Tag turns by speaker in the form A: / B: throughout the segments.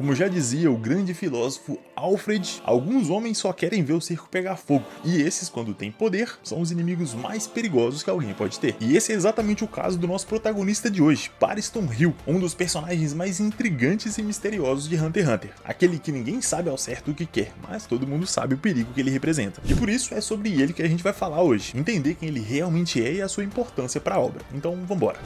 A: Como já dizia o grande filósofo Alfred, alguns homens só querem ver o circo pegar fogo, e esses, quando têm poder, são os inimigos mais perigosos que alguém pode ter. E esse é exatamente o caso do nosso protagonista de hoje, Pariston Hill, um dos personagens mais intrigantes e misteriosos de Hunter x Hunter. Aquele que ninguém sabe ao certo o que quer, mas todo mundo sabe o perigo que ele representa. E por isso é sobre ele que a gente vai falar hoje, entender quem ele realmente é e a sua importância para a obra. Então vambora!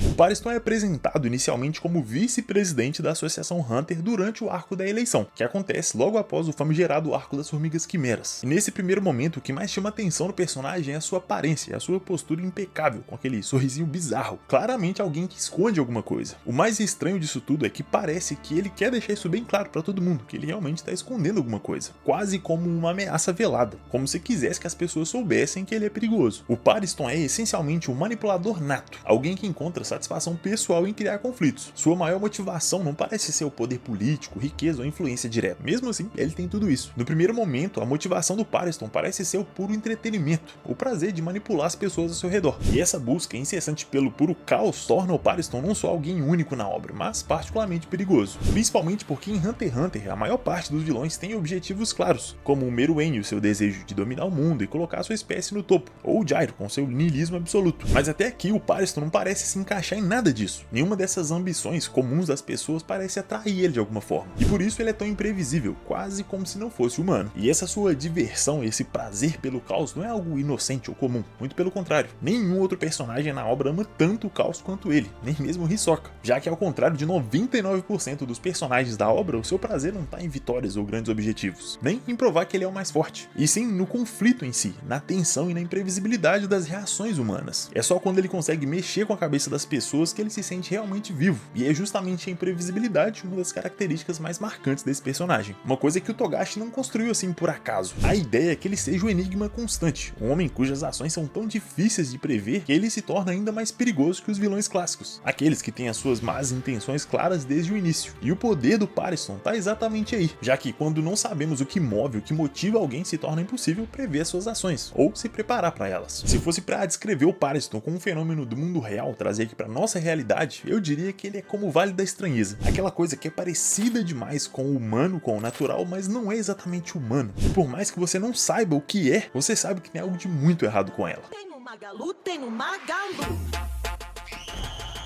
A: O Pariston é apresentado inicialmente como vice-presidente da Associação Hunter durante o arco da eleição, que acontece logo após o famigerado arco das Formigas Quimeras. E nesse primeiro momento, o que mais chama atenção no personagem é a sua aparência, a sua postura impecável, com aquele sorrisinho bizarro, claramente alguém que esconde alguma coisa. O mais estranho disso tudo é que parece que ele quer deixar isso bem claro para todo mundo, que ele realmente está escondendo alguma coisa, quase como uma ameaça velada, como se quisesse que as pessoas soubessem que ele é perigoso. O Pariston é essencialmente um manipulador nato, alguém que encontra satisfação pessoal em criar conflitos. Sua maior motivação não parece ser o poder político, riqueza ou influência direta. Mesmo assim, ele tem tudo isso. No primeiro momento, a motivação do Pariston parece ser o puro entretenimento, o prazer de manipular as pessoas ao seu redor. E essa busca incessante pelo puro caos torna o Pariston não só alguém único na obra, mas particularmente perigoso. Principalmente porque em Hunter x Hunter, a maior parte dos vilões tem objetivos claros, como o Meruem e o seu desejo de dominar o mundo e colocar sua espécie no topo, ou o Gyro com seu niilismo absoluto. Mas até aqui o Pariston não parece se encaixar em nada disso. Nenhuma dessas ambições comuns das pessoas parece atrair ele de alguma forma. E por isso ele é tão imprevisível, quase como se não fosse humano. E essa sua diversão, esse prazer pelo caos não é algo inocente ou comum. Muito pelo contrário. Nenhum outro personagem na obra ama tanto o caos quanto ele, nem mesmo Hisoka. Já que ao contrário de 99% dos personagens da obra, o seu prazer não está em vitórias ou grandes objetivos, nem em provar que ele é o mais forte, e sim no conflito em si, na tensão e na imprevisibilidade das reações humanas. É só quando ele consegue mexer com a cabeça das pessoas que ele se sente realmente vivo, e é justamente a imprevisibilidade uma das características mais marcantes desse personagem. Uma coisa que o Togashi não construiu assim por acaso. A ideia é que ele seja um enigma constante, um homem cujas ações são tão difíceis de prever que ele se torna ainda mais perigoso que os vilões clássicos, aqueles que têm as suas más intenções claras desde o início. E o poder do Pariston está exatamente aí, já que quando não sabemos o que move, o que motiva alguém, se torna impossível prever as suas ações, ou se preparar para elas. Se fosse para descrever o Pariston como um fenômeno do mundo real, trazer aqui para nossa realidade, eu diria que ele é como o Vale da Estranheza, aquela coisa que é parecida demais com o humano, com o natural, mas não é exatamente humano. E por mais que você não saiba o que é, você sabe que tem algo de muito errado com ela.
B: Tem no Magalu, tem no Magalu.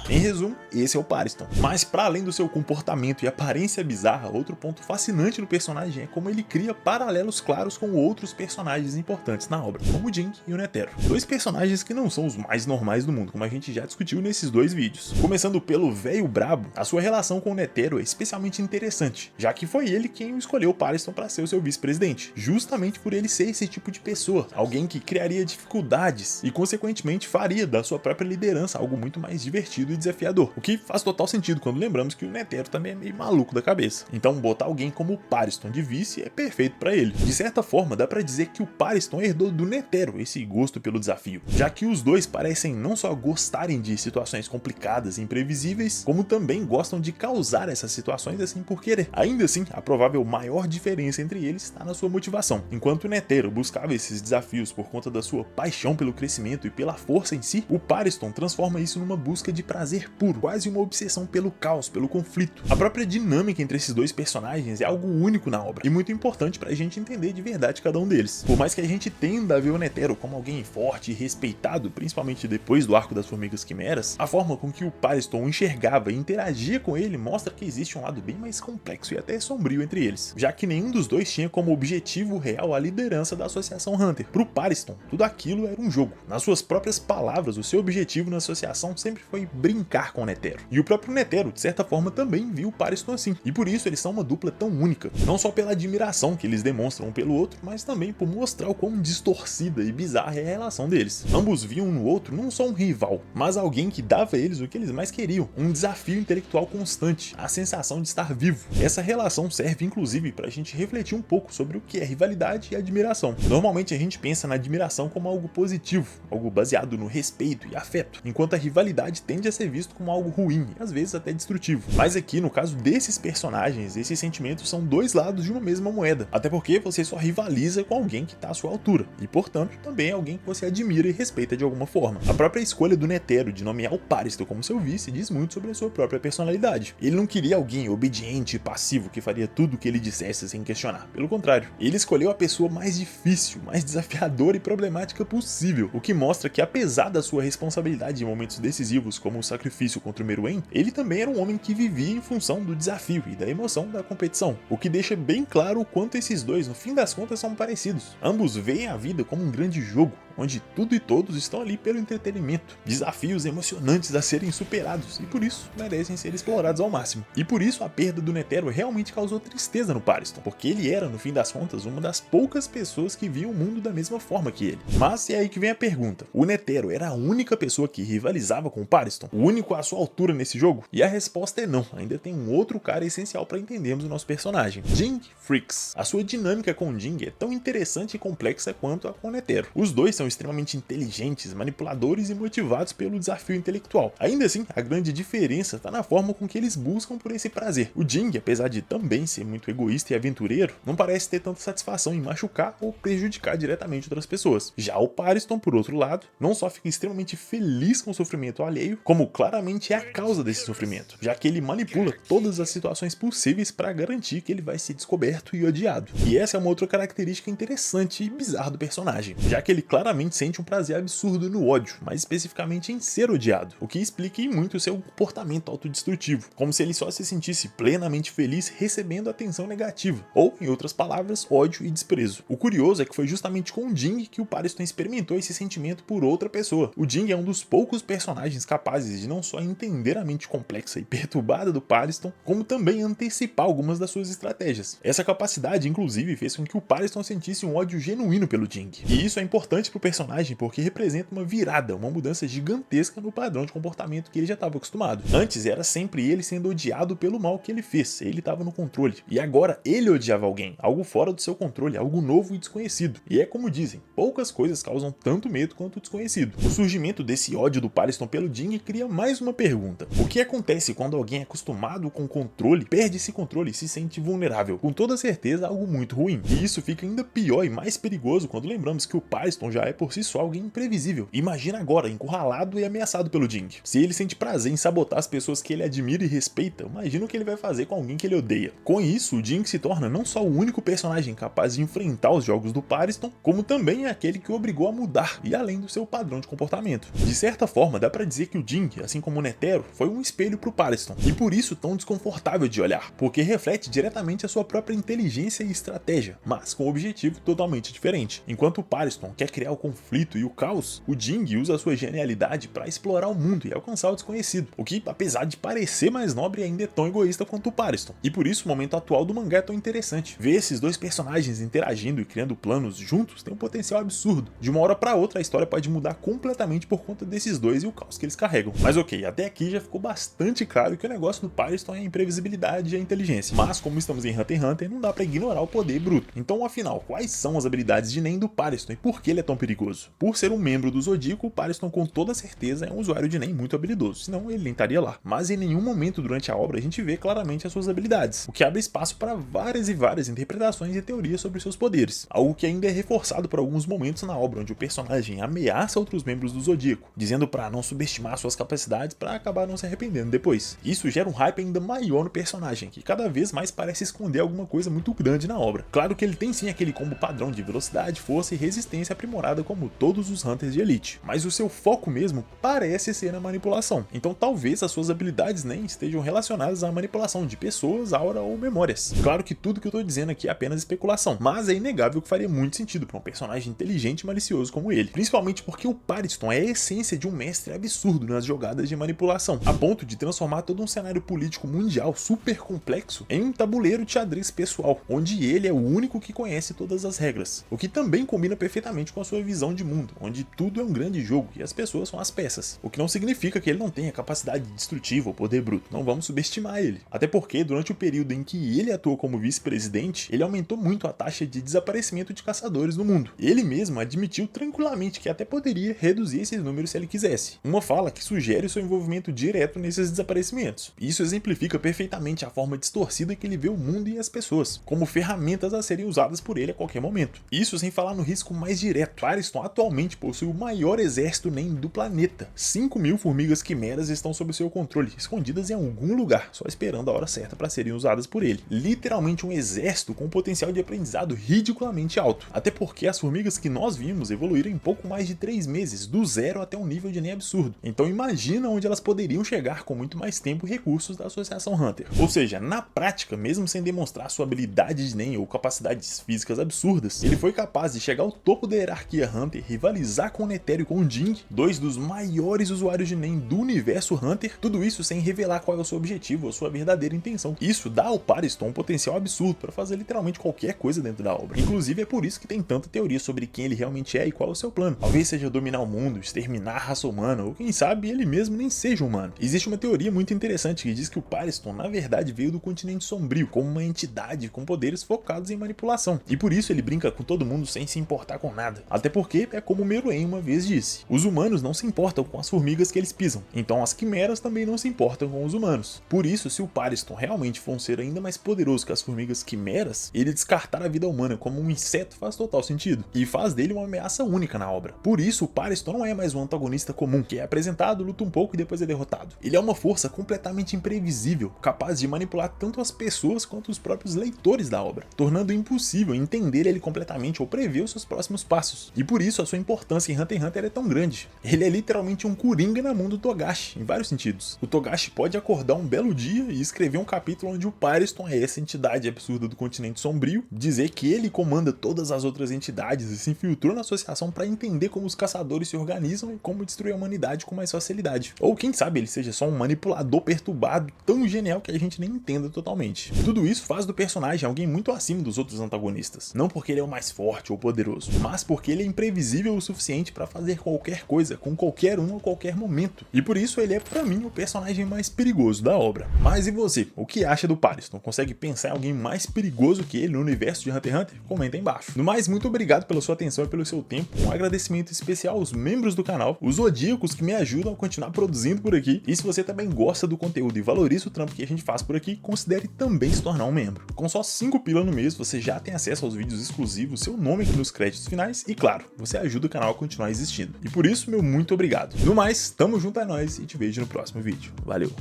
A: Em resumo, esse é o Pariston. Mas para além do seu comportamento e aparência bizarra, outro ponto fascinante no personagem é como ele cria paralelos claros com outros personagens importantes na obra, como o Jink e o Netero. Dois personagens que não são os mais normais do mundo, como a gente já discutiu nesses dois vídeos. Começando pelo velho brabo, a sua relação com o Netero é especialmente interessante, já que foi ele quem escolheu o Pariston para ser o seu vice-presidente, justamente por ele ser esse tipo de pessoa, alguém que criaria dificuldades e consequentemente faria da sua própria liderança algo muito mais divertido e desafiador, o que faz total sentido quando lembramos que o Netero também é meio maluco da cabeça. Então botar alguém como o Pariston de vice é perfeito para ele. De certa forma, dá para dizer que o Pariston herdou do Netero esse gosto pelo desafio, já que os dois parecem não só gostarem de situações complicadas e imprevisíveis, como também gostam de causar essas situações assim por querer. Ainda assim, a provável maior diferença entre eles está na sua motivação. Enquanto o Netero buscava esses desafios por conta da sua paixão pelo crescimento e pela força em si, o Pariston transforma isso numa busca de prazer puro, quase uma obsessão pelo caos, pelo conflito. A própria dinâmica entre esses dois personagens é algo único na obra, e muito importante pra gente entender de verdade cada um deles. Por mais que a gente tenda a ver o Netero como alguém forte e respeitado, principalmente depois do arco das Formigas Quimeras, a forma com que o Pariston o enxergava e interagia com ele mostra que existe um lado bem mais complexo e até sombrio entre eles, já que nenhum dos dois tinha como objetivo real a liderança da Associação Hunter. Pro Pariston, tudo aquilo era um jogo. Nas suas próprias palavras, o seu objetivo na associação sempre foi brincar com o Netero. E o próprio Netero, de certa forma, também viu o Pariston assim. E por isso eles são uma dupla tão única. Não só pela admiração que eles demonstram um pelo outro, mas também por mostrar o quão distorcida e bizarra é a relação deles. Ambos viam no outro não só um rival, mas alguém que dava a eles o que eles mais queriam. Um desafio intelectual constante, a sensação de estar vivo. Essa relação serve inclusive pra gente refletir um pouco sobre o que é rivalidade e admiração. Normalmente a gente pensa na admiração como algo positivo, algo baseado no respeito e afeto, enquanto a rivalidade tende a ser ser visto como algo ruim e às vezes até destrutivo. Mas aqui, no caso desses personagens, esses sentimentos são dois lados de uma mesma moeda, até porque você só rivaliza com alguém que está à sua altura, e portanto também é alguém que você admira e respeita de alguma forma. A própria escolha do Netero de nomear o Pariston como seu vice diz muito sobre a sua própria personalidade. Ele não queria alguém obediente e passivo que faria tudo o que ele dissesse sem questionar. Pelo contrário, ele escolheu a pessoa mais difícil, mais desafiadora e problemática possível, o que mostra que apesar da sua responsabilidade em momentos decisivos como o sacrifício contra o Meruem, ele também era um homem que vivia em função do desafio e da emoção da competição, o que deixa bem claro o quanto esses dois, no fim das contas, são parecidos. Ambos veem a vida como um grande jogo, onde tudo e todos estão ali pelo entretenimento, desafios emocionantes a serem superados e por isso merecem ser explorados ao máximo. E por isso a perda do Netero realmente causou tristeza no Pariston, porque ele era, no fim das contas, uma das poucas pessoas que viam o mundo da mesma forma que ele. Mas é aí que vem a pergunta: o Netero era a única pessoa que rivalizava com o Pariston? O único à sua altura nesse jogo? E a resposta é não, ainda tem um outro cara essencial para entendermos o nosso personagem, Ging Freaks. A sua dinâmica com o Ging é tão interessante e complexa quanto a com o Netero. Os dois são extremamente inteligentes, manipuladores e motivados pelo desafio intelectual. Ainda assim, a grande diferença está na forma com que eles buscam por esse prazer. O Ging, apesar de também ser muito egoísta e aventureiro, não parece ter tanta satisfação em machucar ou prejudicar diretamente outras pessoas. Já o Pariston, por outro lado, não só fica extremamente feliz com o sofrimento alheio, como claramente é a causa desse sofrimento, já que ele manipula todas as situações possíveis para garantir que ele vai ser descoberto e odiado. E essa é uma outra característica interessante e bizarra do personagem, já que ele claramente sente um prazer absurdo no ódio, mais especificamente em ser odiado, o que explica em muito seu comportamento autodestrutivo, como se ele só se sentisse plenamente feliz recebendo atenção negativa, ou, em outras palavras, ódio e desprezo. O curioso é que foi justamente com o Ging que o Pariston experimentou esse sentimento por outra pessoa. O Ging é um dos poucos personagens capazes de não só entender a mente complexa e perturbada do Pariston, como também antecipar algumas das suas estratégias. Essa capacidade, inclusive, fez com que o Pariston sentisse um ódio genuíno pelo Ging. E isso é importante pro personagem porque representa uma virada, uma mudança gigantesca no padrão de comportamento que ele já estava acostumado. Antes era sempre ele sendo odiado pelo mal que ele fez, ele estava no controle. E agora ele odiava alguém, algo fora do seu controle, algo novo e desconhecido. E é como dizem, poucas coisas causam tanto medo quanto o desconhecido. O surgimento desse ódio do Pariston pelo Ging cria mais uma pergunta: o que acontece quando alguém é acostumado com controle, perde esse controle e se sente vulnerável? Com toda certeza algo muito ruim. E isso fica ainda pior e mais perigoso quando lembramos que o Pariston já é por si só alguém imprevisível. Imagina agora, encurralado e ameaçado pelo Ging. Se ele sente prazer em sabotar as pessoas que ele admira e respeita, imagina o que ele vai fazer com alguém que ele odeia. Com isso, o Ging se torna não só o único personagem capaz de enfrentar os jogos do Pariston, como também é aquele que o obrigou a mudar, e além do seu padrão de comportamento. De certa forma, dá pra dizer que o Ging, assim como o Netero, foi um espelho pro Pariston, e por isso tão desconfortável de olhar, porque reflete diretamente a sua própria inteligência e estratégia, mas com um objetivo totalmente diferente. Enquanto o Pariston quer criar o conflito e o caos, o Ging usa a sua genialidade para explorar o mundo e alcançar o desconhecido, o que, apesar de parecer mais nobre, ainda é tão egoísta quanto o Pariston. E por isso o momento atual do mangá é tão interessante. Ver esses dois personagens interagindo e criando planos juntos tem um potencial absurdo. De uma hora para outra a história pode mudar completamente por conta desses dois e o caos que eles carregam. Mas ok, até aqui já ficou bastante claro que o negócio do Pariston é a imprevisibilidade e a inteligência. Mas como estamos em Hunter x Hunter, não dá pra ignorar o poder bruto. Então afinal, quais são as habilidades de Nen do Pariston e por que ele é tão perigoso? Por ser um membro do Zodíaco, o Pariston com toda certeza é um usuário de Nen muito habilidoso, senão ele nem estaria lá. Mas em nenhum momento durante a obra a gente vê claramente as suas habilidades, o que abre espaço para várias e várias interpretações e teorias sobre seus poderes, algo que ainda é reforçado por alguns momentos na obra onde o personagem ameaça outros membros do Zodíaco, dizendo para não subestimar suas capacidades para acabar não se arrependendo depois. Isso gera um hype ainda maior no personagem, que cada vez mais parece esconder alguma coisa muito grande na obra. Claro que ele tem sim aquele combo padrão de velocidade, força e resistência aprimorada como todos os Hunters de Elite, mas o seu foco mesmo parece ser na manipulação. Então talvez as suas habilidades nem estejam relacionadas à manipulação de pessoas, aura ou memórias. Claro que tudo que eu tô dizendo aqui é apenas especulação, mas é inegável que faria muito sentido para um personagem inteligente e malicioso como ele, principalmente porque o Pariston é a essência de um mestre absurdo nas jogadas de manipulação, a ponto de transformar todo um cenário político mundial super complexo em um tabuleiro de xadrez pessoal, onde ele é o único que conhece todas as regras, o que também combina perfeitamente com a sua visão de mundo, onde tudo é um grande jogo e as pessoas são as peças. O que não significa que ele não tenha capacidade destrutiva ou poder bruto, não vamos subestimar ele. Até porque, durante o período em que ele atuou como vice-presidente, ele aumentou muito a taxa de desaparecimento de caçadores no mundo. Ele mesmo admitiu tranquilamente que até poderia reduzir esses números se ele quisesse. Uma fala que sugere seu envolvimento direto nesses desaparecimentos. Isso exemplifica perfeitamente a forma distorcida que ele vê o mundo e as pessoas, como ferramentas a serem usadas por ele a qualquer momento. Isso sem falar no risco mais direto. Pariston atualmente possui o maior exército NEM do planeta. 5.000 formigas quimeras estão sob seu controle, escondidas em algum lugar, só esperando a hora certa para serem usadas por ele. Literalmente um exército com um potencial de aprendizado ridiculamente alto. Até porque as formigas que nós vimos evoluíram em pouco mais de 3 meses, do zero até um nível de NEM absurdo. Então imagina onde elas poderiam chegar com muito mais tempo e recursos da Associação Hunter. Ou seja, na prática, mesmo sem demonstrar sua habilidade de NEM ou capacidades físicas absurdas, ele foi capaz de chegar ao topo da hierarquia Hunter, rivalizar com o Netero e com o Jing, dois dos maiores usuários de NEM do universo Hunter, tudo isso sem revelar qual é o seu objetivo ou sua verdadeira intenção. Isso dá ao Pariston um potencial absurdo para fazer literalmente qualquer coisa dentro da obra. Inclusive é por isso que tem tanta teoria sobre quem ele realmente é e qual é o seu plano. Talvez seja dominar o mundo, exterminar a raça humana, ou quem sabe ele mesmo nem seja humano. Existe uma teoria muito interessante que diz que o Pariston na verdade veio do continente sombrio, como uma entidade com poderes focados em manipulação, e por isso ele brinca com todo mundo sem se importar com nada. Até porque é como Meruem uma vez disse: os humanos não se importam com as formigas que eles pisam, então as quimeras também não se importam com os humanos. Por isso, se o Pariston realmente for um ser ainda mais poderoso que as formigas quimeras, ele descartar a vida humana como um inseto faz total sentido, e faz dele uma ameaça única na obra. Por isso, o Pariston não é mais um antagonista comum, que é apresentado, luta um pouco e depois é derrotado. Ele é uma força completamente imprevisível, capaz de manipular tanto as pessoas quanto os próprios leitores da obra, tornando impossível entender ele completamente ou prever os seus próximos passos. E por isso a sua importância em Hunter x Hunter é tão grande. Ele é literalmente um coringa na mão do Togashi, em vários sentidos. O Togashi pode acordar um belo dia e escrever um capítulo onde o Pariston é essa entidade absurda do continente sombrio, dizer que ele comanda todas as outras entidades e se infiltrou na associação para entender como os caçadores se organizam e como destruir a humanidade com mais facilidade. Ou quem sabe ele seja só um manipulador perturbado tão genial que a gente nem entenda totalmente. Tudo isso faz do personagem alguém muito acima dos outros antagonistas. Não porque ele é o mais forte ou poderoso, mas porque ele é imprevisível o suficiente para fazer qualquer coisa com qualquer um a qualquer momento. E por isso ele é, pra mim, o personagem mais perigoso da obra. Mas e você? O que acha do Pariston? Consegue pensar em alguém mais perigoso que ele no universo de Hunter x Hunter? Comenta aí embaixo. No mais, muito obrigado pela sua atenção e pelo seu tempo. Um agradecimento especial aos membros do canal, os zodíacos que me ajudam a continuar produzindo por aqui. E se você também gosta do conteúdo e valoriza o trampo que a gente faz por aqui, considere também se tornar um membro. Com só 5 pila no mês, você já tem acesso aos vídeos exclusivos, seu nome aqui nos créditos finais e, claro, você ajuda o canal a continuar existindo. E por isso, meu muito obrigado. No mais, tamo junto a nós e te vejo no próximo vídeo. Valeu!